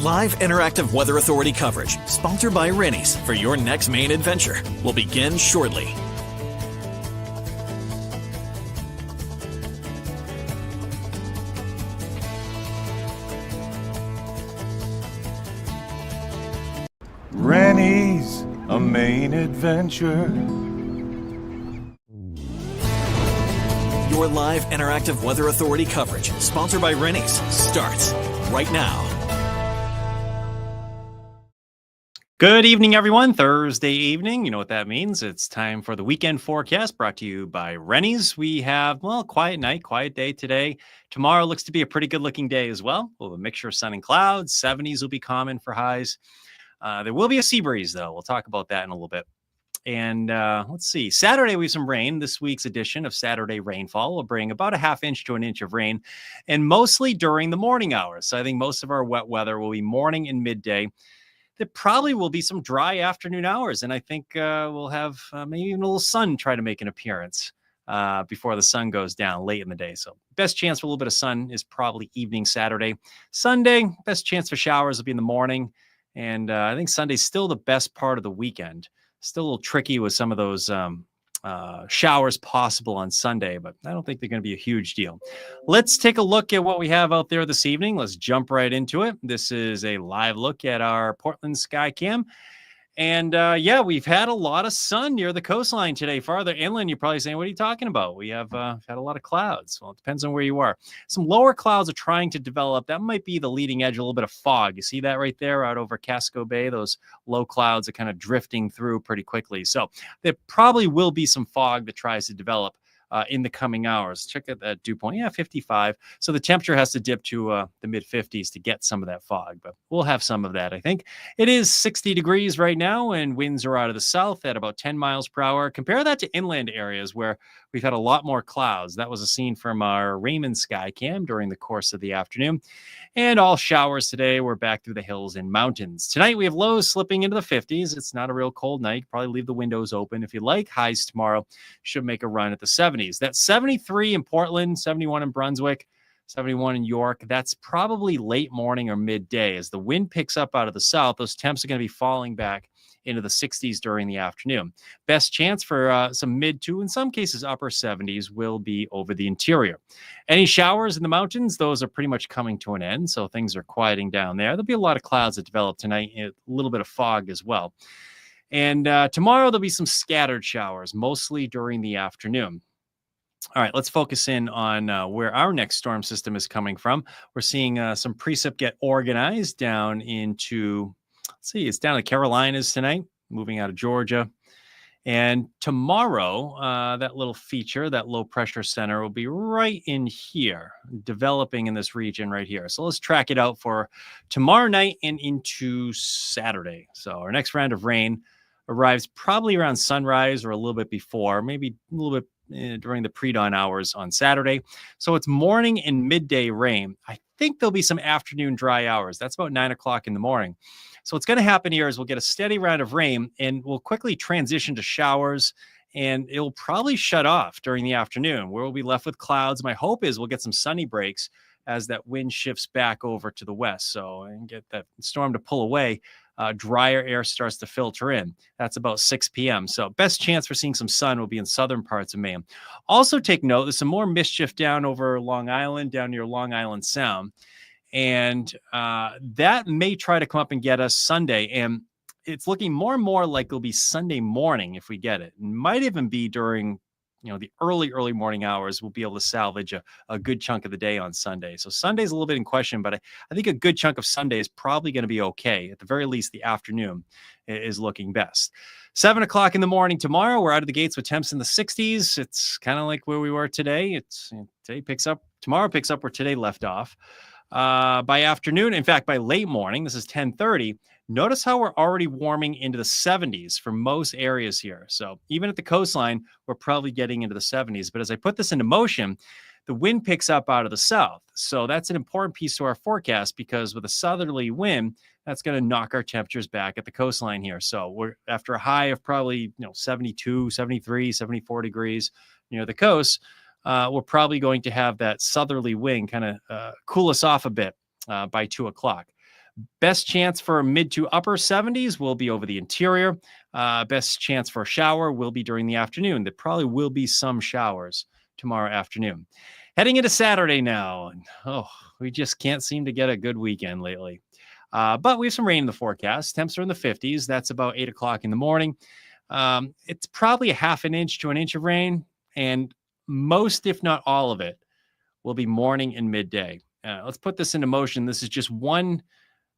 Live interactive Weather Authority coverage, sponsored by Rennie's, for your next Maine adventure, will begin shortly. Rennie's, a Maine adventure. Your live interactive Weather Authority coverage, sponsored by Rennie's, starts right now. Good evening, everyone. Thursday evening. You know what that means. It's time for the weekend forecast brought to you by Rennie's. We have, quiet night, quiet day today. Tomorrow looks to be a pretty good looking day as well. We'll have a mixture of sun and clouds. 70s will be common for highs. There will be a sea breeze, though. We'll talk about that in a little bit. And let's see. Saturday, we have some rain. This week's edition of Saturday Rainfall will bring about a ½ inch to an inch of rain, and mostly during the morning hours. So I think most of our wet weather will be morning and midday. There probably will be some dry afternoon hours, and I think we'll have maybe even a little sun try to make an appearance before the sun goes down late in the day. So best chance for a little bit of sun is probably evening Saturday. Sunday, best chance for showers will be in the morning. And I think Sunday's still the best part of the weekend. Still a little tricky with some of those showers possible on Sunday, but I don't think they're going to be a huge deal. Let's take a look at what we have out there this evening. Let's jump right into it. This is a live look at our Portland sky cam. And we've had a lot of sun near the coastline today. Farther inland, you're probably saying, what are you talking about? We have had a lot of clouds. Well, it depends on where you are. Some lower clouds are trying to develop. That might be the leading edge, a little bit of fog. You see that right there out over Casco Bay? Those low clouds are kind of drifting through pretty quickly. So there probably will be some fog that tries to develop in the coming hours. Check out that dew point. 55. So the temperature has to dip to the mid 50s to get some of that fog, but we'll have some of that, I think. It is 60 degrees right now, and winds are out of the south at about 10 miles per hour. Compare that to inland areas where we've had a lot more clouds. That was a scene from our Raymond sky cam during the course of the afternoon. And all showers today. We're back through the hills and mountains. Tonight, we have lows slipping into the 50s. It's not a real cold night. Probably leave the windows open if you like. Highs tomorrow should make a run at the 70s. That's 73 in Portland, 71 in Brunswick, 71 in York. That's probably late morning or midday. As the wind picks up out of the south, those temps are going to be falling back into the 60s during the afternoon. Best chance for some mid to, in some cases, upper 70s will be over the interior. Any showers in the mountains, those are pretty much coming to an end, so things are quieting down there. There'll be a lot of clouds that develop tonight, a little bit of fog as well. And tomorrow, there'll be some scattered showers, mostly during the afternoon. All right, let's focus in on where our next storm system is coming from. We're seeing some precip get organized down into, let's see, it's down to Carolinas tonight, moving out of Georgia. And tomorrow, that little feature, that low pressure center will be right in here, developing in this region right here. So let's track it out for tomorrow night and into Saturday. So our next round of rain arrives probably around sunrise or a little bit before, maybe a little bit during the pre-dawn hours on Saturday. So it's morning and midday rain. I think there'll be some afternoon dry hours. That's about 9 o'clock in the morning. So what's going to happen here is we'll get a steady round of rain and we'll quickly transition to showers, and it'll probably shut off during the afternoon where we'll be left with clouds. My hope is we'll get some sunny breaks as that wind shifts back over to the west. So and get that storm to pull away. Drier air starts to filter in. That's about 6 p.m. So best chance for seeing some sun will be in southern parts of Maine. Also take note, there's some more mischief down over Long Island, down near Long Island Sound. And that may try to come up and get us Sunday. And it's looking more and more like it'll be Sunday morning if we get it. It might even be during the early morning hours. We'll be able to salvage a good chunk of the day on Sunday. So Sunday's a little bit in question, but I think a good chunk of Sunday is probably going to be okay. At the very least, the afternoon is looking best. 7 o'clock in the morning tomorrow, we're out of the gates with temps in the 60s. It's kind of like where we were today. Tomorrow picks up where today left off. By afternoon, in fact, by late morning, this is 10:30. Notice how we're already warming into the 70s for most areas here. So even at the coastline, we're probably getting into the 70s. But as I put this into motion, the wind picks up out of the south. So that's an important piece to our forecast, because with a southerly wind, that's going to knock our temperatures back at the coastline here. So we're after a high of probably 72, 73, 74 degrees near the coast. We're probably going to have that southerly wind kind of cool us off a bit by 2 o'clock. Best chance for mid to upper 70s will be over the interior. Best chance for a shower will be during the afternoon. There probably will be some showers tomorrow afternoon. Heading into Saturday now. We just can't seem to get a good weekend lately. But we have some rain in the forecast. Temps are in the 50s. That's about 8 o'clock in the morning. It's probably a half an inch to an inch of rain, and most, if not all of it, will be morning and midday. Let's put this into motion. This is just one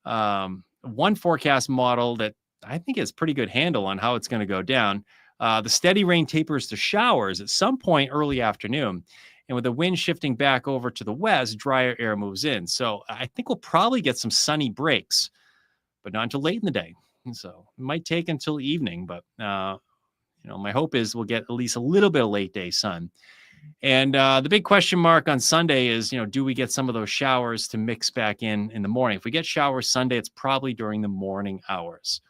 forecast model that I think has pretty good handle on how it's going to go down. The steady rain tapers to showers at some point early afternoon. And with the wind shifting back over to the west, drier air moves in. So I think we'll probably get some sunny breaks, but not until late in the day. So it might take until evening, but my hope is we'll get at least a little bit of late day sun. And the big question mark on Sunday is, do we get some of those showers to mix back in the morning? If we get showers Sunday, it's probably during the morning hours.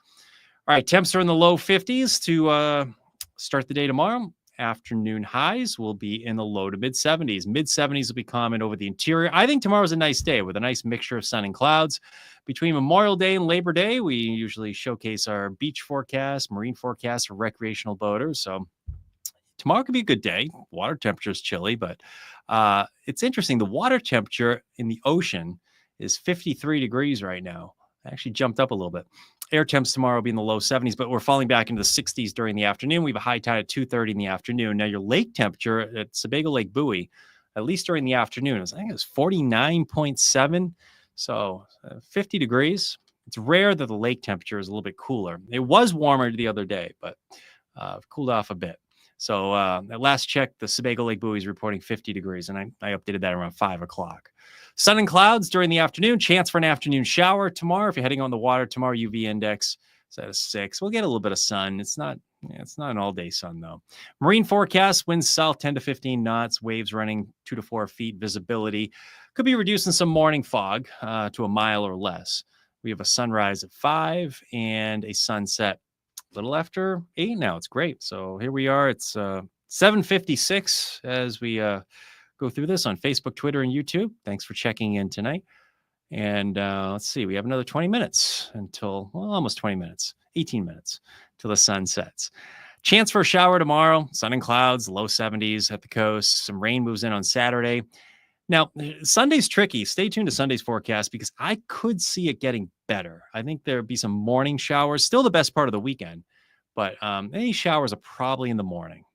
All right, temps are in the low 50s to start the day tomorrow. Afternoon highs will be in the low to mid 70s. Mid 70s will be common over the interior. I think tomorrow's a nice day with a nice mixture of sun and clouds. Between Memorial Day and Labor Day, we usually showcase our beach forecast, marine forecast for recreational boaters. So tomorrow could be a good day. Water temperature is chilly, but it's interesting. The water temperature in the ocean is 53 degrees right now. It actually jumped up a little bit. Air temps tomorrow will be in the low 70s, but we're falling back into the 60s during the afternoon. We have a high tide at 2:30 in the afternoon. Now, your lake temperature at Sebago Lake Buoy, at least during the afternoon, I think it was 49.7, so 50 degrees. It's rare that the lake temperature is a little bit cooler. It was warmer the other day, but cooled off a bit. So at last check, the Sebago Lake Buoy is reporting 50 degrees, and I updated that around 5 o'clock. Sun and clouds during the afternoon. Chance for an afternoon shower tomorrow. If you're heading on the water tomorrow, UV index is at a 6. We'll get a little bit of sun. It's not an all-day sun, though. Marine forecast, winds south 10 to 15 knots, waves running 2 to 4 feet, visibility. Could be reducing some morning fog to a mile or less. We have a sunrise at 5 and a sunset a little after 8 now. It's great. So here we are. It's 7:56 as we go through this on Facebook, Twitter, and YouTube. Thanks for checking in tonight. And let's see. We have another 20 minutes until, almost 20 minutes, 18 minutes till the sun sets. Chance for a shower tomorrow. Sun and clouds, low 70s at the coast. Some rain moves in on Saturday. Now, Sunday's tricky. Stay tuned to Sunday's forecast because I could see it getting better. I think there'll be some morning showers, still the best part of the weekend, but any showers are probably in the morning.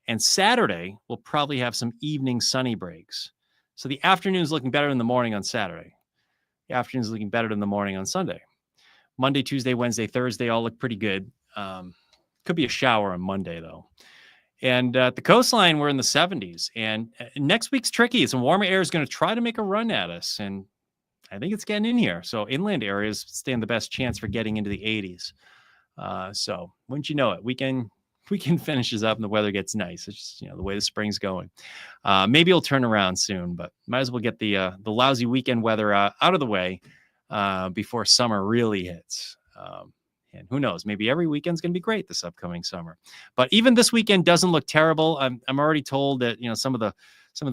And Saturday, we'll probably have some evening sunny breaks. So the afternoon is looking better in the morning on Saturday. The afternoon is looking better than the morning on Sunday. Monday, Tuesday, Wednesday, Thursday all look pretty good. Could be a shower on Monday, though. And at the coastline, we're in the 70s. And next week's tricky. Some warmer air is going to try to make a run at us. And I think it's getting in here. So inland areas stand the best chance for getting into the 80s. So wouldn't you know it, weekend finishes up and the weather gets nice. It's just, the way the spring's going. Maybe it'll turn around soon, but might as well get the lousy weekend weather out of the way before summer really hits. And who knows, maybe every weekend's going to be great this upcoming summer. But even this weekend doesn't look terrible. I'm already told that, some of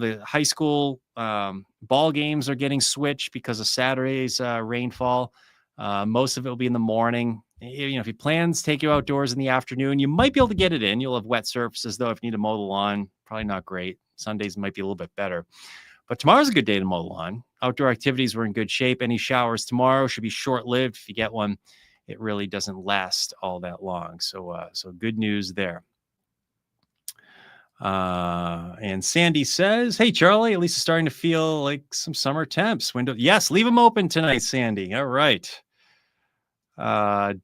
the high school ball games are getting switched because of Saturday's rainfall. Most of it will be in the morning. If your plans take you outdoors in the afternoon, you might be able to get it in. You'll have wet surfaces, though, if you need to mow the lawn. Probably not great. Sundays might be a little bit better. But tomorrow's a good day to mow the lawn. Outdoor activities were in good shape. Any showers tomorrow should be short-lived. If you get one, it really doesn't last all that long. So good news there. And Sandy says, hey, Charlie, at least it's starting to feel like some summer temps. Yes, leave them open tonight, Sandy. All right.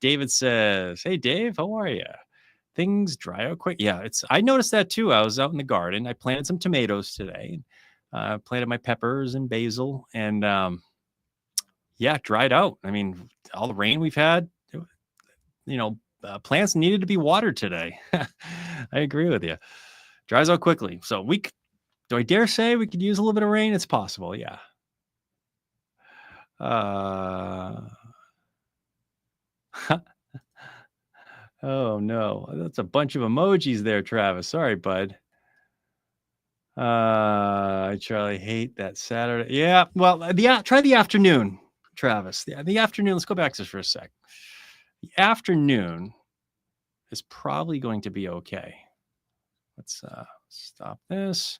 David says, hey, Dave, how are you? Things dry out quick. Yeah, I noticed that too. I was out in the garden. I planted some tomatoes today. Planted my peppers and basil, and dried out. I mean, all the rain we've had, plants needed to be watered today. I agree with you. Dries out quickly. So do I dare say we could use a little bit of rain? It's possible. Yeah. Oh no, that's a bunch of emojis there, Travis. Sorry, bud. Charlie, hate that Saturday. Yeah, well, try the afternoon. Travis. The afternoon, let's go back to this for a sec. The afternoon is probably going to be okay. Let's stop this.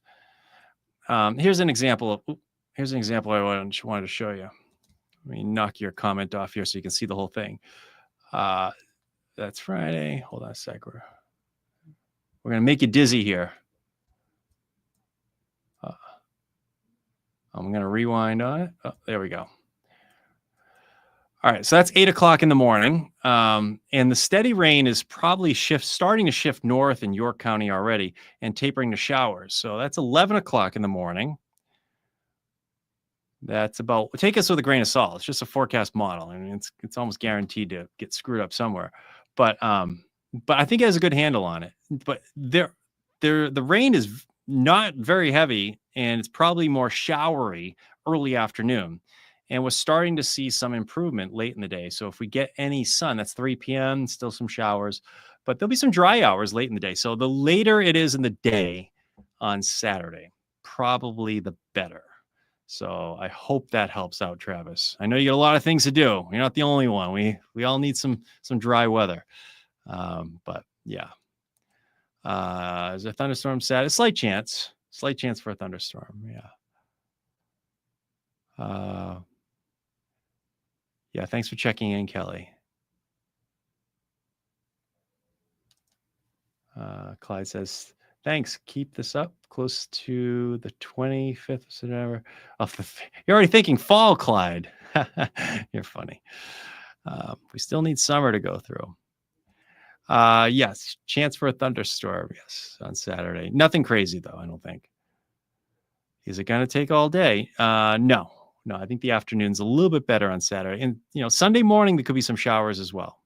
Here's an example I wanted to show you. Let me knock your comment off here so you can see the whole thing. That's Friday. Hold on a sec. We're going to make you dizzy here. I'm going to rewind on it. Oh, there we go. All right, so that's 8 o'clock in the morning. And the steady rain is probably starting to shift north in York County already and tapering to showers. So that's 11 o'clock in the morning. That's about, take us with a grain of salt. It's just a forecast model. I mean, it's almost guaranteed to get screwed up somewhere. But I think it has a good handle on it. But the rain is not very heavy, and it's probably more showery early afternoon. And we're starting to see some improvement late in the day. So if we get any sun, that's 3 p.m., still some showers, but there'll be some dry hours late in the day. So the later it is in the day on Saturday, probably the better. So I hope that helps out, Travis. I know you got a lot of things to do. You're not the only one. We all need some dry weather. But yeah. Is a thunderstorm set? A slight chance for a thunderstorm. Yeah. Yeah, thanks for checking in, Kelly. Clyde says, thanks. Keep this up close to the 25th of September. You're already thinking fall, Clyde. You're funny. We still need summer to go through. Yes, chance for a thunderstorm. Yes, on Saturday. Nothing crazy, though, I don't think. Is it going to take all day? No, I think the afternoon's a little bit better on Saturday. And, Sunday morning, there could be some showers as well.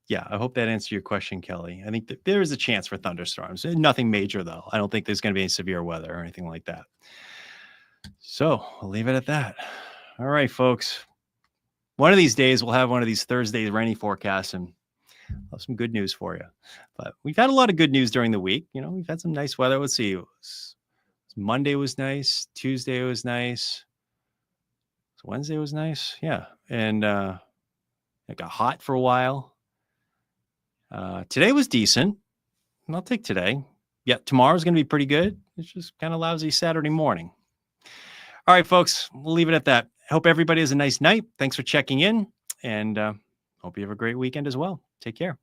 Yeah, I hope that answered your question, Kelly. I think that there is a chance for thunderstorms. Nothing major, though. I don't think there's going to be any severe weather or anything like that. So I'll leave it at that. All right, folks. One of these days, we'll have one of these Thursday rainy forecasts, and I'll have some good news for you. But we've had a lot of good news during the week. We've had some nice weather. Let's see. Monday was nice. Tuesday was nice. Wednesday was nice. Yeah. And it got hot for a while. Today was decent. I'll take today. Yeah, tomorrow's going to be pretty good. It's just kind of lousy Saturday morning. All right, folks, we'll leave it at that. Hope everybody has a nice night. Thanks for checking in, and hope you have a great weekend as well. Take care.